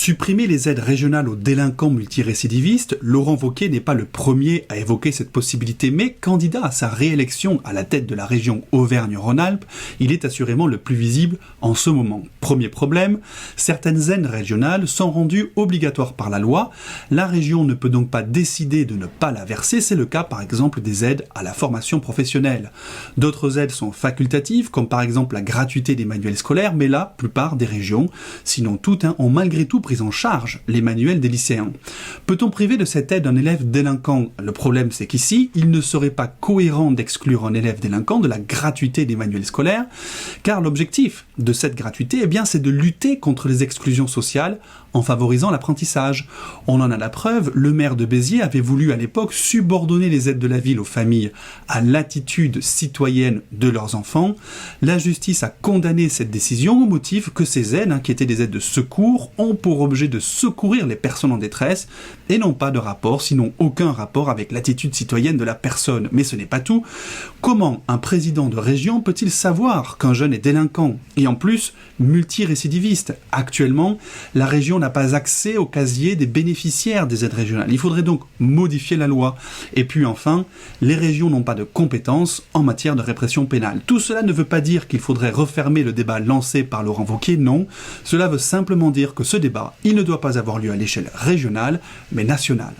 Supprimer les aides régionales aux délinquants multirécidivistes, Laurent Wauquiez n'est pas le premier à évoquer cette possibilité, mais candidat à sa réélection à la tête de la région Auvergne-Rhône-Alpes, il est assurément le plus visible en ce moment. Premier problème, certaines aides régionales sont rendues obligatoires par la loi, la région ne peut donc pas décider de ne pas la verser, c'est le cas par exemple des aides à la formation professionnelle. D'autres aides sont facultatives, comme par exemple la gratuité des manuels scolaires, mais la plupart des régions, sinon toutes, ont malgré tout pris en charge les manuels des lycéens. Peut-on priver de cette aide un élève délinquant ? Le problème c'est qu'ici, il ne serait pas cohérent d'exclure un élève délinquant de la gratuité des manuels scolaires, car l'objectif de cette gratuité, c'est de lutter contre les exclusions sociales en favorisant l'apprentissage. On en a la preuve, le maire de Béziers avait voulu à l'époque subordonner les aides de la ville aux familles à l'attitude citoyenne de leurs enfants. La justice a condamné cette décision au motif que ces aides, qui étaient des aides de secours, ont pour objet de secourir les personnes en détresse et n'ont pas de rapport, sinon aucun rapport avec l'attitude citoyenne de la personne. Mais ce n'est pas tout. Comment un président de région peut-il savoir qu'un jeune est délinquant et en plus multirécidiviste ? Actuellement, la région n'a pas accès au casier des bénéficiaires des aides régionales. Il faudrait donc modifier la loi. Et puis enfin, les régions n'ont pas de compétences en matière de répression pénale. Tout cela ne veut pas dire qu'il faudrait refermer le débat lancé par Laurent Wauquiez, non. Cela veut simplement dire que ce débat, il ne doit pas avoir lieu à l'échelle régionale, mais nationale.